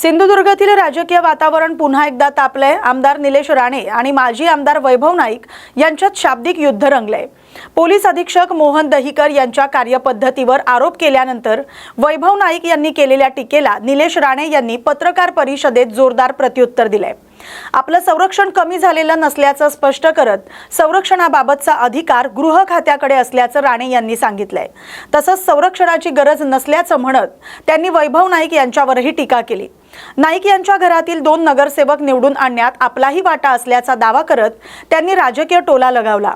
सिंधुदुर्गातील राजकीय वातावरण पुन्हा एकदा तापलंय। आमदार निलेश राणे आणि माजी आमदार वैभव नाईक यांच्यात शाब्दिक युद्ध रंगलंय। पोलीस अधीक्षक मोहन दहिकर यांच्या कार्यपद्धतीवर आरोप केल्यानंतर वैभव नाईक यांनी केलेल्या टीकेला निलेश राणे यांनी पत्रकार परिषदेत जोरदार प्रत्युत्तर दिलंय। आपलं संरक्षण कमी झालेलं नसल्याचं स्पष्ट करत संरक्षणाबाबतचा अधिकार गृह खात्याकडे असल्याचं राणे यांनी सांगितलंय। तसंच संरक्षणाची गरज नसल्याचं म्हणत त्यांनी वैभव नाईक यांच्यावरही टीका केली। नाईक यांच्या घरातील 2 नगरसेवक निवडून आणण्यात आपलाही वाटा असल्याचा दावा करत त्यांनी राजकीय टोला लगावला।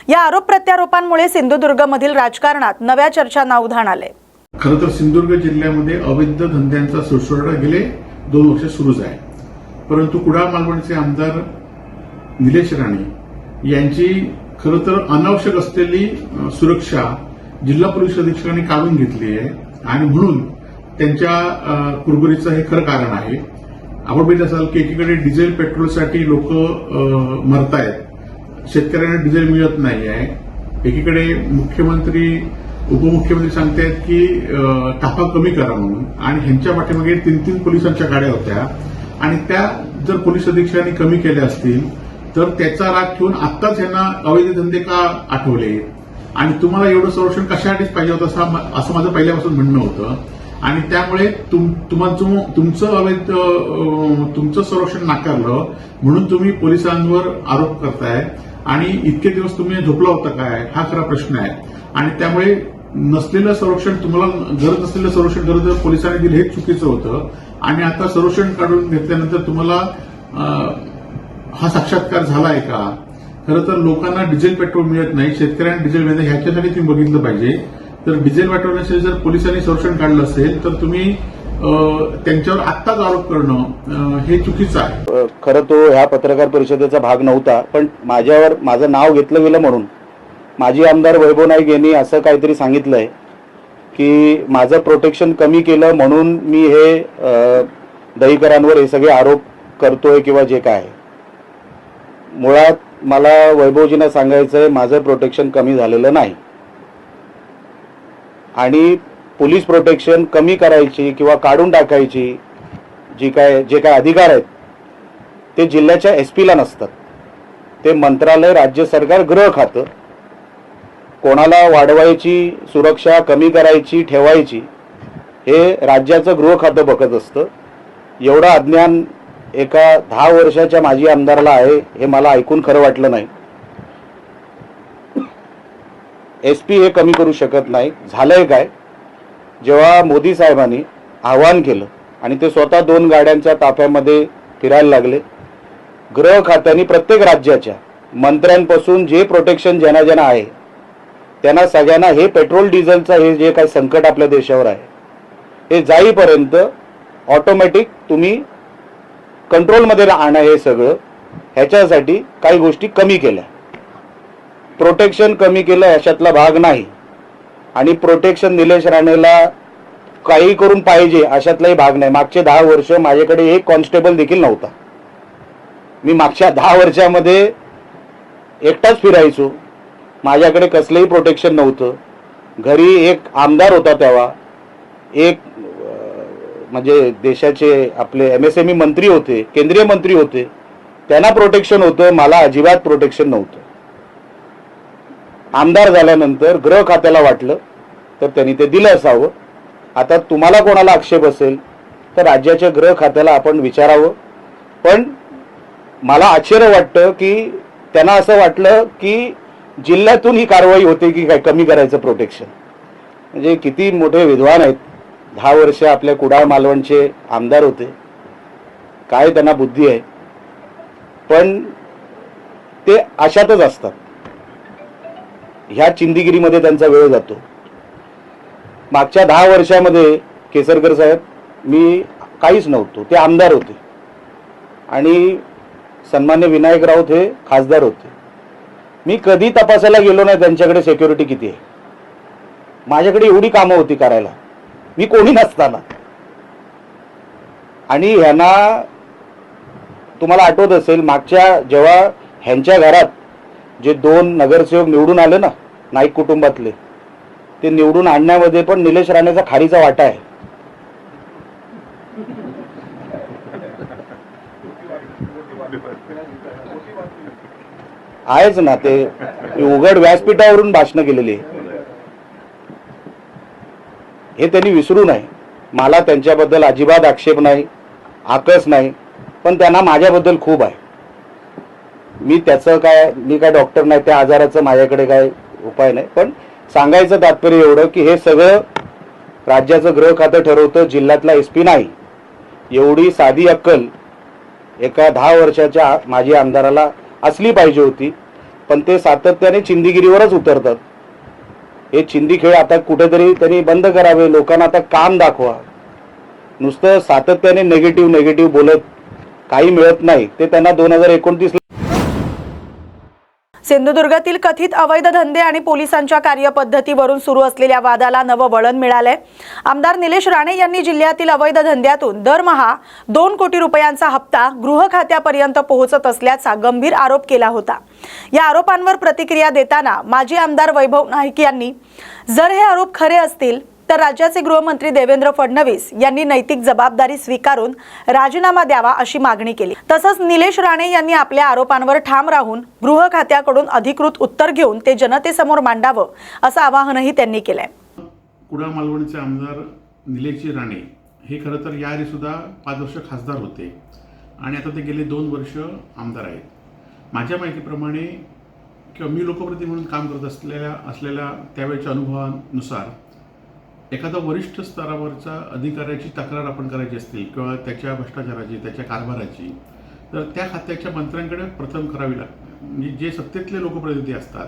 या आरोप प्रत्यारोपांमुळे सिंधुदुर्गमधील राजकारणात नव्या चर्चांना उधाण आले। खरं तर सिंधुदुर्ग जिल्ह्यामध्ये अवैध धंद्यांचा सुळसुळाट गेले 2 वर्ष सुरूच आहे, परंतु कुडाळ मालवणचे आमदार निलेश राणे यांची खरं तर अनावश्यक असलेली सुरक्षा जिल्हा पोलीस अधीक्षकांनी काढून घेतली आहे आणि म्हणून त्यांच्या कुरबुरीचं हे खरं कारण आहे। आपण बघितलं असाल की एकीकडे डिझेल पेट्रोलसाठी लोक मरतायत, शेतकऱ्यांना डिझेल मिळत नाही आहे। एकीकडे मुख्यमंत्री उपमुख्यमंत्री सांगतायत की ताफा कमी करा म्हणून, आणि ह्यांच्या पाठीमागे 3 पोलिसांच्या गाड्या होत्या आणि त्या जर पोलीस अधीक्षकांनी कमी केल्या असतील तर त्याचा राग ठेवून आत्ताच यांना अवैध धंदे का आठवले आणि तुम्हाला एवढं संरक्षण कशासाठीच पाहिजे होतं असं माझं पहिल्यापासून म्हणणं होतं। आणि त्यामुळे तुमचं संरक्षण नाकारलं म्हणून तुम्ही पोलिसांवर आरोप करताय आणि इतके दिवस तुम्ही झोपला होता काय हा खरा प्रश्न आहे। आणि त्यामुळे नसलेलं संरक्षण, तुम्हाला गरज असलेलं संरक्षण गरज पोलिसांनी दिलं हे चुकीचं होतं आणि आता संरक्षण काढून घेतल्यानंतर तुम्हाला हा साक्षात्कार झालाय का? खरं तर लोकांना डिझेल पेट्रोल मिळत नाही, शेतकऱ्यांना डिझेल मिळत नाही, ह्याच्यासाठी तुम्ही बघितलं पाहिजे। तर डिझेल पेट्रोलसाठी जर पोलिसांनी संरक्षण काढलं असेल तर तुम्ही त्यांच्यावर आत्ताच आरोप करणं हे चुकीचं आहे। खरं तो ह्या पत्रकार परिषदेचा भाग नव्हता, पण माझं नाव घेतलं गेलं म्हणून माजी आमदार वैभव नाईक यांनी असं काहीतरी सांगितलंय की माझं प्रोटेक्शन कमी केलं म्हणून मी हे दहिकरांवर हे सगळे आरोप करतोय किंवा जे काय आहे। मुळात मला वैभवजींना सांगायचंय माझं प्रोटेक्शन कमी झालेलं नाही आणि पोलीस प्रोटेक्शन कमी करायची किंवा काढून टाकायची जे काय अधिकार आहेत ते जिल्ह्याच्या एसपीला नसतात, ते मंत्रालय, राज्य सरकार, गृह खातं कोणाला वाढवायची, सुरक्षा कमी करायची, ठेवायची हे राज्याचं गृह खातं बघत असतं। एवढं अज्ञान एका 10 वर्षाच्या माजी आमदाराला आहे हे मला ऐकून खरं वाटलं नाही। एसपी हे कमी करू शकत नाही। झालंय काय, जेव्हा मोदी साहेबांनी आवाहन केलं आणि ते स्वतः 2 गाड्यांच्या ताफ्यामध्ये फिरायला लागले, गृह खात्याने प्रत्येक राज्याच्या मंत्र्यांपासून जे प्रोटेक्शन ज्यांना आहे त्यांना सगळ्यांना हे पेट्रोल डिझेलचं हे जे काही संकट आपल्या देशावर आहे हे जाईपर्यंत ऑटोमॅटिक तुम्ही कंट्रोलमध्ये आणा, हे सगळं ह्याच्यासाठी काही गोष्टी कमी केल्या। प्रोटेक्शन कमी केलं याच्यातला भाग नाही आणि प्रोटेक्शन निलेश राणेला काही करून पाहिजे अशातलाही भाग नाही। मागचे 10 वर्ष माझ्याकडे एक कॉन्स्टेबल देखील नव्हता। मी मागच्या 10 वर्षामध्ये एकटाच फिरायचो, माझ्याकडे कसलंही प्रोटेक्शन नव्हतं। घरी एक आमदार होता, तेव्हा एक म्हणजे देशाचे आपले MSME मंत्री होते, केंद्रीय मंत्री होते, त्यांना प्रोटेक्शन होतं, मला अजिबात प्रोटेक्शन नव्हतं। आमदार झाल्यानंतर गृह खात्याला वाटलं तर त्यांनी ते दिलं असावं। आता तुम्हाला कोणाला आक्षेप असेल तर राज्याच्या गृह खात्याला आपण विचारावं, पण मला आश्चर्य वाटतं की त्यांना असं वाटलं की जिल्ह्यातून ही कारवाई होते की काय कमी करायचं प्रोटेक्शन। म्हणजे किती मोठे विद्वान आहेत, 10 वर्ष आपल्या कुडाळ मालवणचे आमदार होते, काय त्यांना बुद्धी आहे, पण ते अशातच असतात, ह्या चिंदीगिरीमध्ये त्यांचा वेळ जातो। मागच्या 10 वर्षामध्ये केसरकर साहेब मी काहीच नव्हतो, ते आमदार होते आणि सन्मान्य विनायक राऊत हे खासदार होते। मी कधी तपासायला गेलो नाही त्यांच्याकडे सिक्युरिटी किती आहे, माझ्याकडे एवढी कामं होती करायला मी कोणी नसताना। आणि ह्यांना तुम्हाला आठवत असेल मागच्या जेव्हा ह्यांच्या घरात जे 2 नगरसेवक निवडून आले ना नाईक कुटुंबातले, ते निवडून आणण्यामध्ये पण निलेश राणेचा खारीचा वाटा आहे। आहेच ना, ते उघड व्यासपीठावरून भाषणं केलेली आहे. हे त्यांनी विसरू नये. मला त्यांच्याबद्दल अजिबात आक्षेप नाही, आकस नाही, पण त्यांना माझ्याबद्दल खूप आहे. मी काय डॉक्टर नाही, त्या आजाराचं माझ्याकडे काय उपाय नाही. पण सांगायचं तात्पर्य एवढं की हे सगळं राज्याचं गृह खातं ठरवतं, जिल्ह्यातला SP नाही. एवढी साधी अक्कल एका 10 वर्षाच्या माजी आमदाराला असली पाहिजे होती. पण ते सातत्याने चिंदीगिरीवरच उतरतात. हे चिंदी खेळ आता कुठेतरी त्यांनी बंद करावे. लोकांना आता काम दाखवा. नुसतं सातत्याने नेगेटिव्ह बोलत काही मिळत नाही. ते त्यांना 2029 सिंधुदुर्गातील कथित अवैध धंदे आणि पोलिसांच्या कार्यपद्धतीवरून सुरू असलेल्या वादाला नवं वळण मिळालंय. आमदार निलेश राणे यांनी जिल्ह्यातील अवैध धंद्यातून दरमहा 2 कोटी रुपयांचा हप्ता गृह खात्यापर्यंत पोहोचत असल्याचा गंभीर आरोप केला होता. या आरोपांवर प्रतिक्रिया देताना माजी आमदार वैभव नाईक यांनी जर हे आरोप खरे असतील तर राज्याचे गृहमंत्री देवेंद्र फडणवीस यांनी नैतिक जबाबदारी स्वीकारून राजीनामा द्यावा अशी मागणी केली. तसंच निलेश राणे यांनी आपल्या आरोपांवर ठाम राहून गृह खात्याकडून अधिकृत उत्तर घेऊन ते जनतेसमोर मांडावं असं आवाहनही त्यांनी केलंय. कुडाळ मालवणचे आमदार निलेश राणे हे खरं तर याआधी सुद्धा 5 वर्ष खासदार होते आणि आता ते गेले 2 वर्ष आमदार आहेत. माझ्या माहितीप्रमाणे किंवा मी लोकप्रतिनिधी म्हणून काम करत असलेल्या त्यावेळच्या अनुभवानुसार एखादा वरिष्ठ स्तरावरचा अधिकाऱ्याची तक्रार आपण करायची असतील किंवा त्याच्या भ्रष्टाचाराची, त्याच्या कारभाराची, तर त्या खात्याच्या मंत्र्यांकडे प्रथम करावी लागते. म्हणजे जे सत्तेतले लोकप्रतिनिधी असतात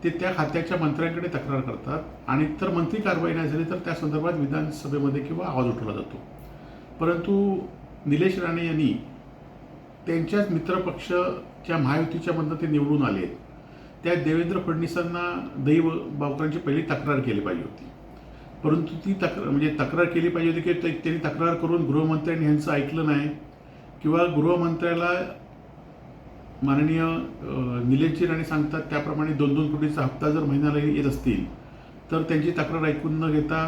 ते त्या खात्याच्या मंत्र्यांकडे तक्रार करतात आणि तर मंत्री कारवाई नाही झाली तर त्या संदर्भात विधानसभेमध्ये किंवा आवाज उठवला जातो. परंतु निलेश राणे यांनी त्यांच्याच मित्रपक्षच्या महायुतीच्या मधनं ते निवडून आले. त्या देवेंद्र फडणवीसांना दही बावकरांची पहिली तक्रार केली पाहिजे होती. परंतु ती तक्रार केली पाहिजे होती की त्यांनी तक्रार करून गृहमंत्र्यांनी यांचं ऐकलं नाही किंवा गृहमंत्र्याला माननीय निलेशजी राणे सांगतात त्याप्रमाणे 2-2 कोटीचा हप्ता जर महिन्याला येत असतील तर त्यांची तक्रार ऐकून न घेता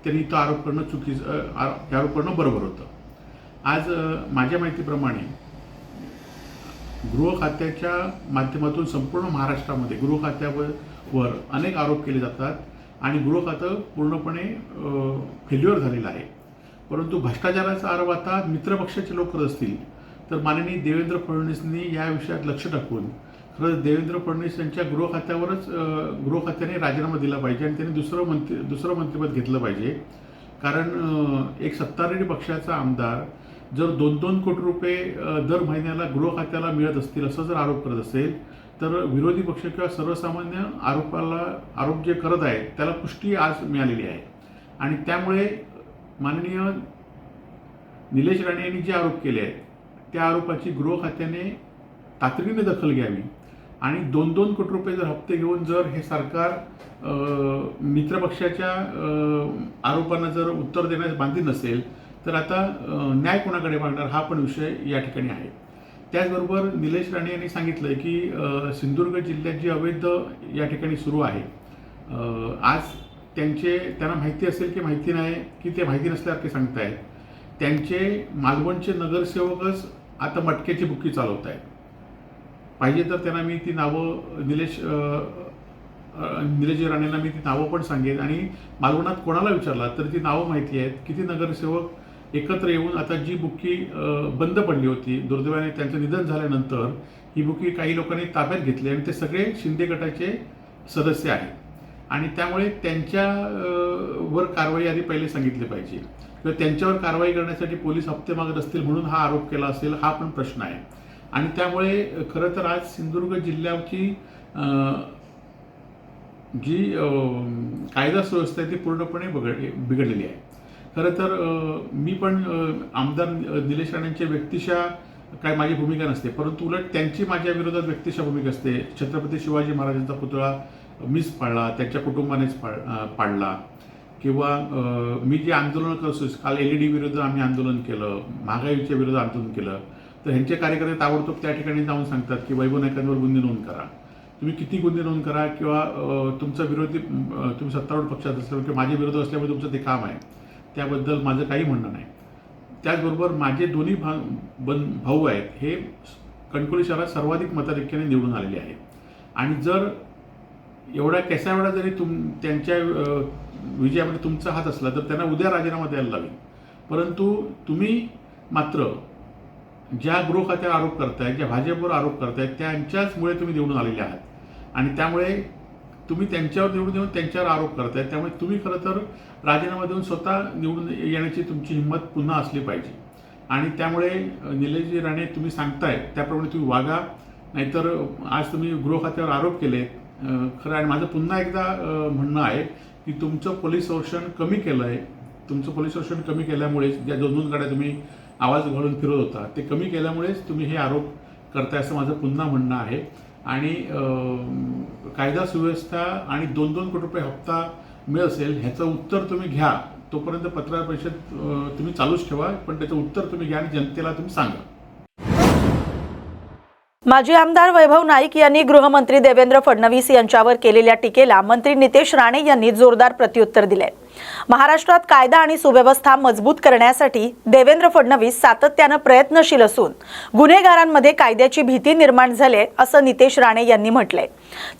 त्यांनी तो आरोप करणं बरोबर होतं. आज माझ्या माहितीप्रमाणे गृह खात्याच्या माध्यमातून संपूर्ण महाराष्ट्रामध्ये गृह खात्यावर अनेक आरोप केले जातात आणि गृह खातं पूर्णपणे फेल्युअर झालेलं आहे. परंतु भ्रष्टाचाराचा आरोप आता मित्रपक्षाचे लोक करत असतील तर माननीय देवेंद्र फडणवीसांनी या विषयात लक्ष टाकून खरं देवेंद्र फडणवीस यांच्या गृह खात्याने राजीनामा दिला पाहिजे आणि त्यांनी दुसरं मंत्रिपद घेतलं पाहिजे. कारण एक सत्ताधारी पक्षाचा आमदार जर 2-2 कोटी रुपये दर महिन्याला गृह खात्याला मिळत असतील असं जर आरोप करत असेल तर विरोधी पक्ष किंवा सर्वसामान्य आरोप जे करत आहेत त्याला पुष्टी आज मिळालेली आहे. आणि त्यामुळे माननीय निलेश राणे यांनी जे आरोप केले आहेत त्या आरोपाची गृह खात्याने तातडीने दखल घ्यावी आणि 2-2 कोटी रुपये जर हप्ते घेऊन जर हे सरकार मित्रपक्षाच्या आरोपांना जर उत्तर देण्यास बांधील नसेल तर आता न्याय कोणाकडे मागणार हा पण विषय या ठिकाणी आहे. त्याचबरोबर निलेश राणे यांनी सांगितलं की सिंधुदुर्ग जिल्ह्यात जी अवैध या ठिकाणी सुरू आहे आज त्यांना माहिती असेल की माहिती नाही की ते माहिती नसल्यावर ते सांगतायत. त्यांचे मालवणचे नगरसेवकच आता मटक्याची बुक्की चालवत आहेत. पाहिजे तर त्यांना मी ती नावं निलेश राणेंना मी ती नावं पण सांगेन आणि मालवणात कोणाला विचारला तर ती नावं माहिती आहेत. किती नगरसेवक एकत्र येऊन आता जी बुक्की बंद पडली होती दुर्दैवाने त्यांचं निधन झाल्यानंतर ही बुक्की काही लोकांनी ताब्यात घेतली आणि ते सगळे शिंदे गटाचे सदस्य आहेत आणि त्यामुळे त्यांच्यावर कारवाई आधी पहिले सांगितली पाहिजे किंवा त्यांच्यावर कारवाई करण्यासाठी पोलीस हप्ते मागत असतील म्हणून हा आरोप केला असेल हा पण प्रश्न आहे. आणि त्यामुळे खरं तर आज सिंधुदुर्ग जिल्ह्याची जी कायदा सुव्यवस्था आहे ती पूर्णपणे बिघडलेली आहे. खरं तर मी पण आमदार निलेश राणेंच्या व्यक्तिशः काय माझी भूमिका नसते परंतु उलट त्यांची माझ्या विरोधात व्यक्तिशः भूमिका असते. छत्रपती शिवाजी महाराजांचा पुतळा मीच पाडला त्यांच्या कुटुंबानेच पाडला किंवा मी जे आंदोलन करतो काल LED विरुद्ध आम्ही आंदोलन केलं, महागाईच्या विरुद्ध आंदोलन केलं तर ह्यांचे कार्यकर्ते ताबडतोब त्या ठिकाणी जाऊन सांगतात की वैभव नाईकांवर गुन्हे नोंद करा. तुम्ही किती गुन्हे नोंद करा किंवा तुमचा विरोधी तुम्ही सत्तारूढ पक्षात असल्यामुळे किंवा माझे विरोध असल्यामुळे तुमचं ते काम आहे त्याबद्दल माझं काही म्हणणं नाही. त्याचबरोबर माझे दोन्ही भाऊ आहेत हे कणकवली शहरात सर्वाधिक मताधिक्याने निवडून आलेले आहे. आणि जर एवढा केसा जरी त्यांच्या विजयामध्ये तुमचा हात असला तर त्यांना उद्या राजीनामा द्यायला लागेल. परंतु तुम्ही मात्र ज्या गृह खात्यावर आरोप करताय, ज्या भाजपवर आरोप करताय, त्यांच्याचमुळे तुम्ही निवडून आलेले आहात. आणि त्यामुळे तुम्ही त्यांच्यावर निवडून येऊन त्यांच्यावर आरोप करताय. त्यामुळे तुम्ही खरं तर राजीनामा देऊन स्वतः निवडून येण्याची तुमची हिंमत पुन्हा असली पाहिजे. आणि त्यामुळे निलेशजी राणे तुम्ही सांगताय त्याप्रमाणे तुम्ही वागा. नाहीतर आज तुम्ही गृह खात्यावर आरोप केले खरं. आणि माझं पुन्हा एकदा म्हणणं आहे की तुमचं पोलीस संरक्षण कमी केलं आहे. तुमचं पोलीस संरक्षण कमी केल्यामुळेच ज्या 2-2 गाड्या तुम्ही आवाज घालून फिरत होता ते कमी केल्यामुळेच तुम्ही हे आरोप करताय असं माझं पुन्हा म्हणणं आहे. आणि कायदा सुव्यवस्था आणि 2-2 कोटी रुपये हप्ता मिळत असेल ह्याचं उत्तर तुम्ही घ्या. तोपर्यंत पत्रकार परिषद तुम्ही चालूच ठेवा, पण त्याचं उत्तर तुम्ही घ्या आणि जनतेला तुम्ही सांगा. माजी आमदार वैभव नाईक यांनी गृहमंत्री देवेंद्र फडणवीस यांच्यावर केलेल्या टीकेला मंत्री नितेश राणे यांनी जोरदार प्रत्युत्तर दिले. महाराष्ट्रात कायदा आणि सुव्यवस्था मजबूत करण्यासाठी देवेंद्र फडणवीस सातत्याने प्रयत्नशील असून गुन्हेगारांमध्ये कायद्याची भीती निर्माण झाली असं नितेश राणे यांनी म्हटले.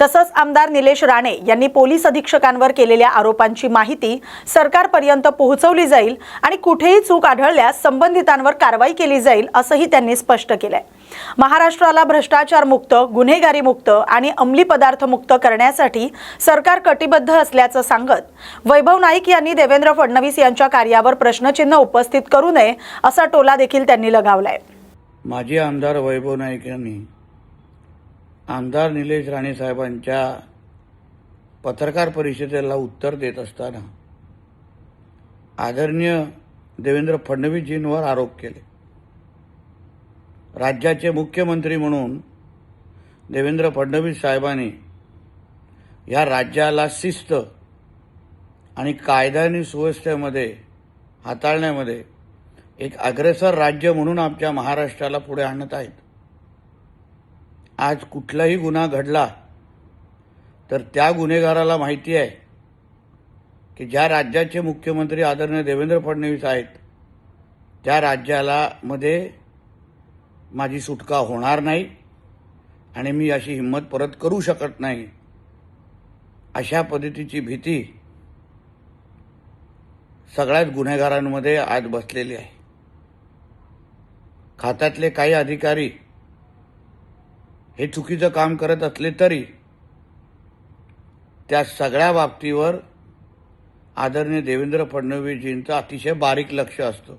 तसंच आमदार निलेश राणे यांनी पोलीस अधीक्षकांवर केलेल्या आरोपांची माहिती सरकारपर्यंत पोहोचवली जाईल आणि कुठेही चूक आढळल्यास संबंधितांवर कारवाई केली जाईल असंही त्यांनी स्पष्ट केलंय. महाराष्ट्राला भ्रष्टाचार मुक्त, गुन्हेगारी मुक्त आणि अंमली पदार्थ मुक्त करण्यासाठी सरकार कटिबद्ध असल्याचं सांगत वैभव नाईक यांनी देवेंद्र फडणवीस यांच्या कार्यावर प्रश्नचिन्ह उपस्थित करू नये असा टोला देखील त्यांनी लगावलाय. माजी आमदार वैभव नाईक यांनी आमदार निलेश राणे साहेबांच्या पत्रकार परिषदेला उत्तर देत असताना आदरणीय देवेंद्र फडणवीसजींवर आरोप केले. राज्याचे मुख्यमंत्री म्हणून देवेंद्र फडणवीस साहेबांनी या राज्याला शिस्त आणि कायदा आणि सुव्यवस्थेमध्ये हाताळण्यामध्ये एक अग्रेसर राज्य म्हणून आमच्या महाराष्ट्राला पुढे आणत आहेत. आज कुठलाही गुन्हा घडला तर त्या गुन्हेगाराला माहिती आहे की ज्या राज्याचे मुख्यमंत्री आदरणीय देवेंद्र फडणवीस आहेत त्या राज्याला मध्ये माझी सुटका होणार नाही आणि मी अशी हिंमत परत करू शकत नाही. अशा पद्धतीची भीती सगळ्याच गुन्हेगारांमध्ये आज बसलेली आहे. खात्यातले काही अधिकारी हे चुकीचं काम करत असले तरी त्या सगळ्या बाबतीवर आदरणीय देवेंद्र फडणवीसजींचं अतिशय बारीक लक्ष असतं.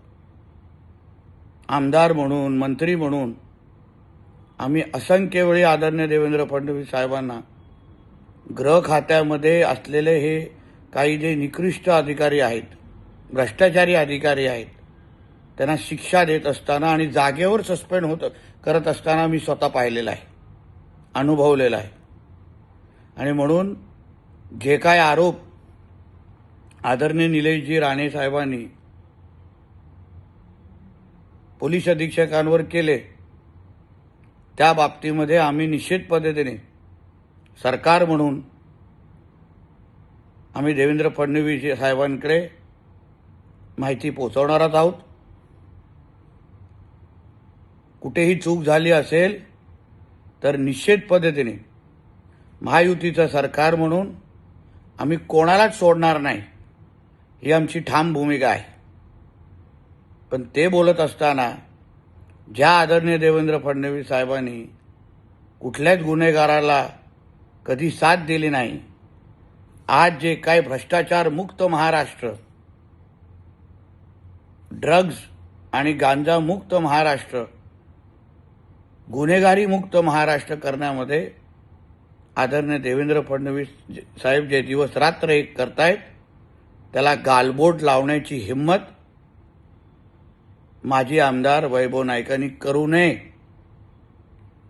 आमदार म्हणून, मंत्री म्हणून आम्ही असंख्य वेळी आदरणीय देवेंद्र फडणवीस साहेबांना गृह खात्यामध्ये असलेले हे काही जे निकृष्ट अधिकारी आहेत, भ्रष्टाचारी अधिकारी आहेत, त्यांना शिक्षा देत असताना आणि जागेवर सस्पेंड करत असताना मी स्वतः पाहिलेलं आहे, अनुभवलेलं आहे. आणि म्हणून जे काय आरोप आदरणीय निलेशजी राणे साहेबांनी पोलीस अधीक्षकांवर केले त्या बाबतीमध्ये आम्ही निश्चित पद्धतीने सरकार म्हणून आम्ही देवेंद्र फडणवीस साहेबांकडे माहिती पोहोचवणारच आहोत. कुठेही चूक झाली असेल तर निश्चित पद्धतीने महायुतीचं सरकार म्हणून आम्ही कोणालाच सोडणार नाही ही आमची ठाम भूमिका आहे. पण ते बोलत असताना ज्या आदरणीय देवेंद्र फडणवीस साहेबांनी कुठल्याच गुन्हेगाराला कधी साथ दिली नाही, आज जे काय भ्रष्टाचार मुक्त महाराष्ट्र, ड्रग्ज आणि गांजा मुक्त महाराष्ट्र, गुन्हेगारी मुक्त महाराष्ट्र करण्यामध्ये आदरणीय देवेंद्र फडणवीस साहेब जे दिवस रात्र एक करतायत त्याला गालबोट लावण्याची हिंमत माजी आमदार वैभव नाईकांनी करू नये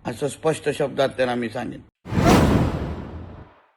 असं स्पष्ट शब्दात त्यांना मी सांगेन.